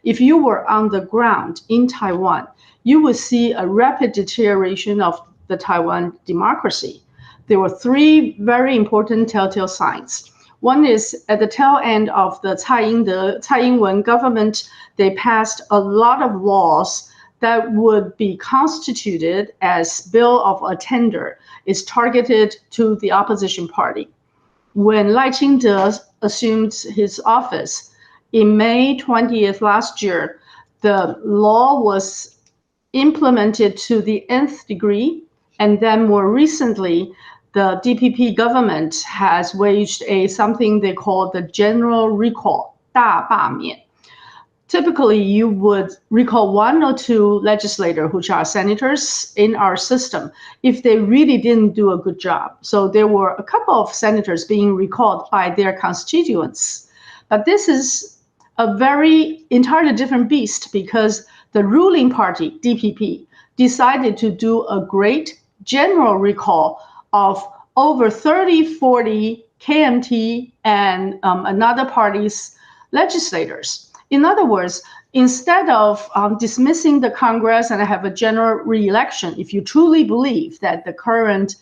if you were on the ground in Taiwan, you would see a rapid deterioration of the Taiwan democracy. There were three very important telltale signs. One is at the tail end of the Tsai Ing-wen government, they passed a lot of laws that would be constituted as bill of attainder. It's targeted to the opposition party. When Lai Ching-te assumed his office in May 20th last year, the law was implemented to the nth degree, and then more recently, the DPP government has waged something they call the general recall, 大罢免. Typically, you would recall one or two legislators, which are senators in our system, if they really didn't do a good job. So there were a couple of senators being recalled by their constituents. But this is a very entirely different beast because the ruling party, DPP, decided to do a great general recall of over 30, 40 KMT and another party's legislators. In other words, instead of dismissing the Congress and have a general re-election, if you truly believe that the current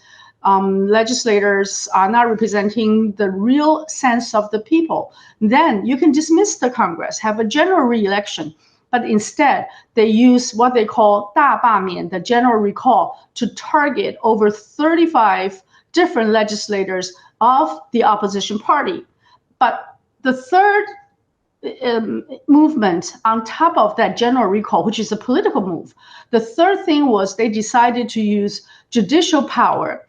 legislators are not representing the real sense of the people, then you can dismiss the Congress, have a general re-election. But instead, they use what they call 大罢免, the general recall, to target over 35 different legislators of the opposition party. But the third movement on top of that general recall, which is a political move, the third thing was they decided to use judicial power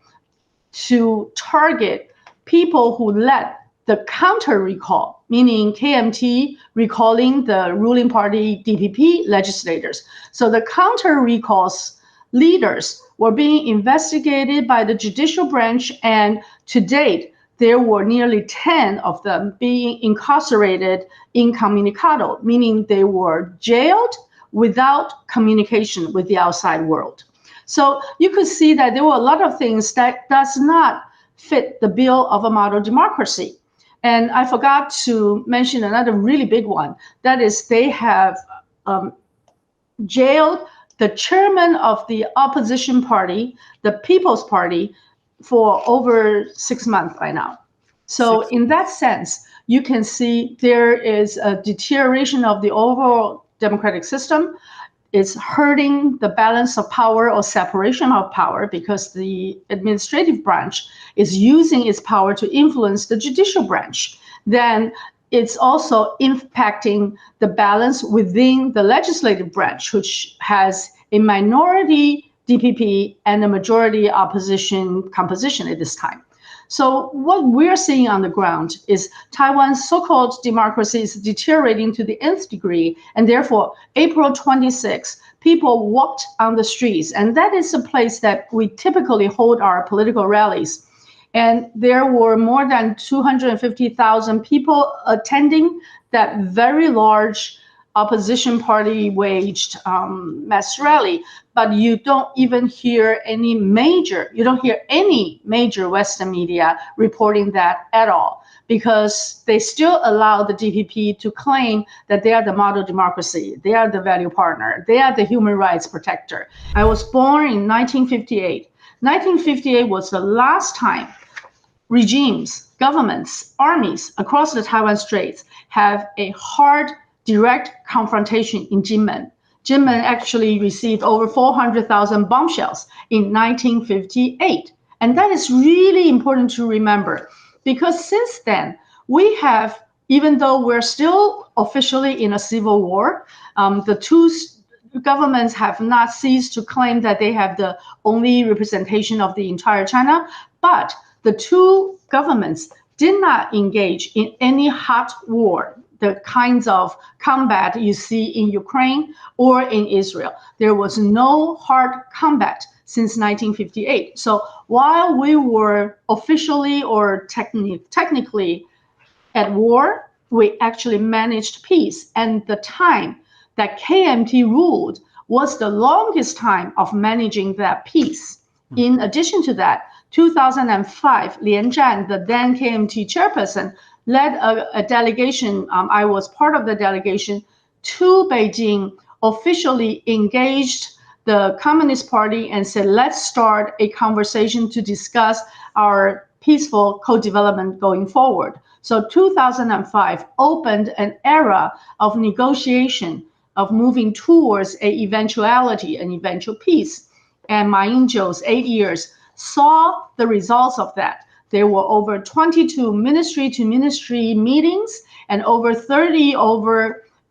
to target people who led the counter recall, meaning KMT recalling the ruling party DPP legislators. So the counter recalls leaders were being investigated by the judicial branch, and to date, there were nearly 10 of them being incarcerated incommunicado, meaning they were jailed without communication with the outside world. So you could see that there were a lot of things that does not fit the bill of a model democracy. And I forgot to mention another really big one. That is, they have jailed the chairman of the opposition party, the People's Party, for over 6 months by now. So in that sense, you can see there is a deterioration of the overall democratic system. It's hurting the balance of power or separation of power because the administrative branch is using its power to influence the judicial branch. Then it's also impacting the balance within the legislative branch, which has a minority DPP and a majority opposition composition at this time. So what we're seeing on the ground is Taiwan's so-called democracy is deteriorating to the nth degree, and therefore April 26, people walked on the streets, and that is a place that we typically hold our political rallies. And there were more than 250,000 people attending that very large opposition party waged mass rally, but you don't hear any major Western media reporting that at all, because they still allow the DPP to claim that they are the model democracy, they are the value partner, they are the human rights protector. I was born in 1958. 1958 was the last time regimes, governments, armies across the Taiwan Straits have a hard, direct confrontation in Jinmen. Jinmen actually received over 400,000 bombshells in 1958. And that is really important to remember, because since then, we have, even though we're still officially in a civil war, the two governments have not ceased to claim that they have the only representation of the entire China, but the two governments did not engage in any hot war, the kinds of combat you see in Ukraine or in Israel. There was no hard combat since 1958. So while we were officially or technically at war, we actually managed peace. And the time that KMT ruled was the longest time of managing that peace. In addition to that, 2005, Lian Zhan, the then KMT chairperson, led a delegation. I was part of the delegation to Beijing officially engaged the Communist Party and said, let's start a conversation to discuss our peaceful co-development going forward. So 2005 opened an era of negotiation, of moving towards an eventual peace. And Ma Ying-jeou's 8 years saw the results of that. There were over 22 ministry-to-ministry meetings and over 30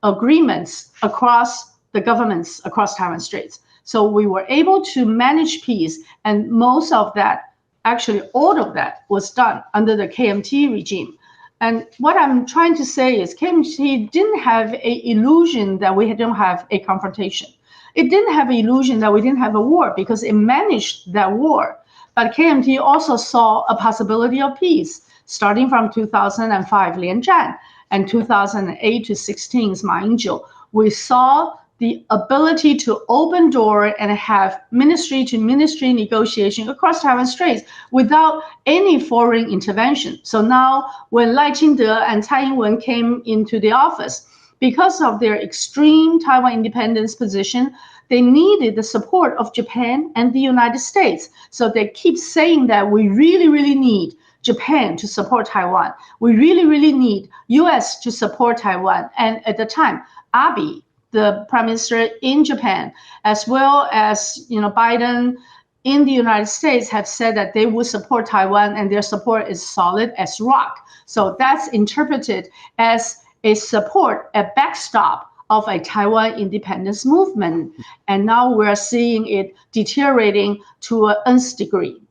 agreements across the governments across Taiwan Straits. So we were able to manage peace, and most of that, actually all of that, was done under the KMT regime. And what I'm trying to say is KMT didn't have an illusion that we don't have a confrontation. It didn't have an illusion that we didn't have a war because it managed that war. But KMT also saw a possibility of peace, starting from 2005 Lian Zhan and 2008 to 16's Ma Ying-jeou. We saw the ability to open door and have ministry-to-ministry negotiation across Taiwan Straits without any foreign intervention. So now when Lai Ching-te and Tsai Ing-wen came into the office, because of their extreme Taiwan independence position, they needed the support of Japan and the United States. So they keep saying that we really, really need Japan to support Taiwan. We really, really need US to support Taiwan. And at the time, Abe, the prime minister in Japan, as well as Biden in the United States, have said that they will support Taiwan, and their support is solid as rock. So that's interpreted as a support, a backstop of a Taiwan independence movement. And now we're seeing it deteriorating to an nth degree.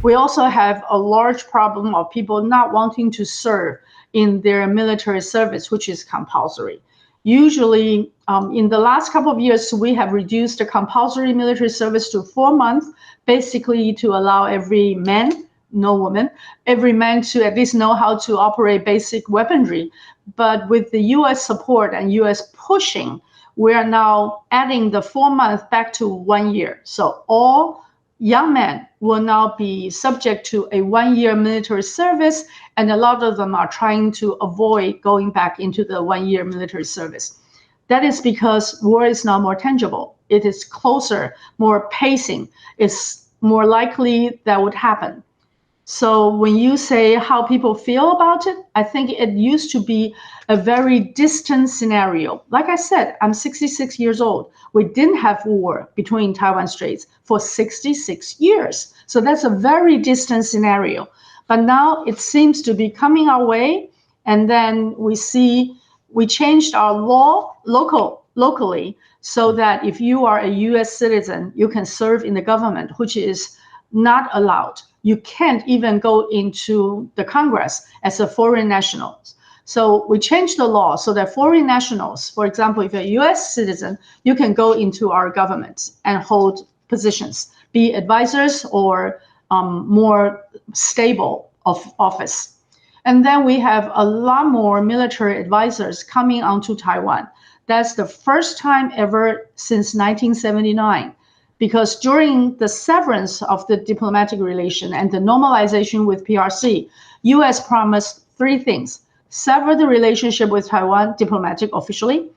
We also have a large problem of people not wanting to serve in their military service, which is compulsory. Usually, in the last couple of years, we have reduced the compulsory military service to 4 months, basically to allow every man, no woman, every man to at least know how to operate basic weaponry. But with the U.S. support and U.S. pushing, we are now adding the 4 months back to 1 year. So all young men will now be subject to a 1 year military service, and a lot of them are trying to avoid going back into the 1 year military service. That is because war is now more tangible. It is closer, more pacing. It's more likely that would happen. So when you say how people feel about it, I think it used to be a very distant scenario. Like I said, I'm 66 years old. We didn't have war between Taiwan Straits for 66 years. So that's a very distant scenario. But now it seems to be coming our way. And then we changed our law locally so that if you are a US citizen, you can serve in the government, which is not allowed. You can't even go into the Congress as a foreign national. So we changed the law so that foreign nationals, for example, if you're a US citizen, you can go into our government and hold positions, be advisors or more stable of office. And then we have a lot more military advisors coming onto Taiwan. That's the first time ever since 1979. Because during the severance of the diplomatic relation and the normalization with PRC, U.S. promised 3 things: sever the relationship with Taiwan diplomatic officially,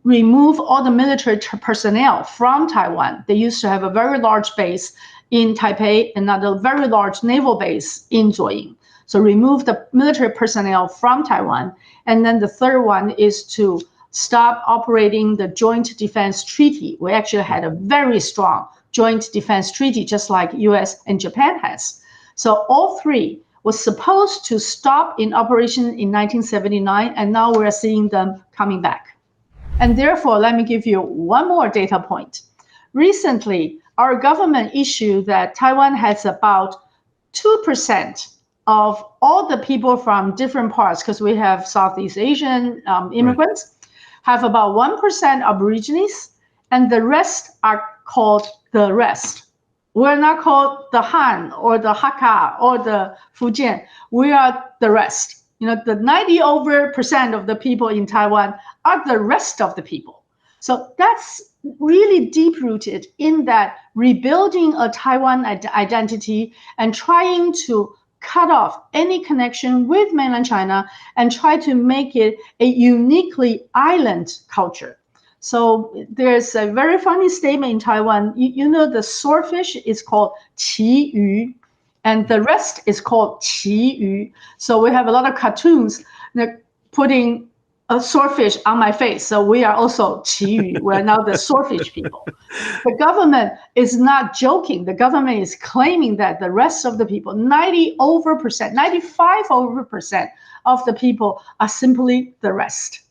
remove all the military personnel from Taiwan. They used to have a very large base in Taipei and another very large naval base in Zuoying. So remove the military personnel from Taiwan. And then the third one is to stop operating the Joint Defense Treaty. We actually had a very strong Joint Defense Treaty, just like US and Japan has. So all 3 was supposed to stop in operation in 1979, and now we're seeing them coming back. And therefore, let me give you one more data point. Recently, our government issued that Taiwan has about 2% of all the people from different parts, because we have Southeast Asian immigrants, have about 1% Aborigines, and the rest are called the rest. We're not called the Han or the Hakka or the Fujian. We are the rest. The 90% of the people in Taiwan are the rest of the people. So that's really deep-rooted in that rebuilding a Taiwan identity and trying to cut off any connection with mainland China and try to make it a uniquely island culture. So there's a very funny statement in Taiwan. You know, the swordfish is called 旗鱼, and the rest is called 旗鱼. So we have a lot of cartoons that putting a swordfish on my face. So we are also 旗鱼. We're now the swordfish people. The government is not joking. The government is claiming that the rest of the people, 95% of the people are simply the rest.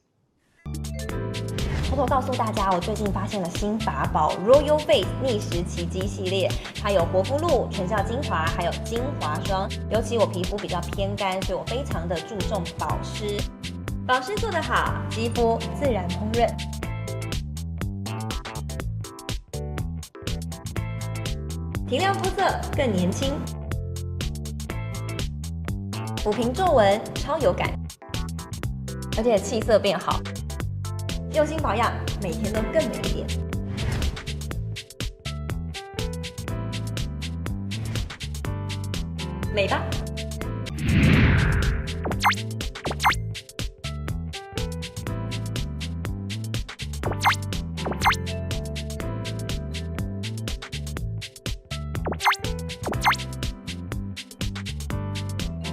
偷偷告诉大家，我最近发现了新法宝 Royal Face 逆时奇迹系列，它有活肤露、全效精华，还有精华霜。尤其我皮肤比较偏干，所以我非常的注重保湿。保湿做得好，肌肤自然烹饪。提亮肤色更年轻，抚平皱纹超有感，而且气色变好。用心保养，每天都更美一点。美吧。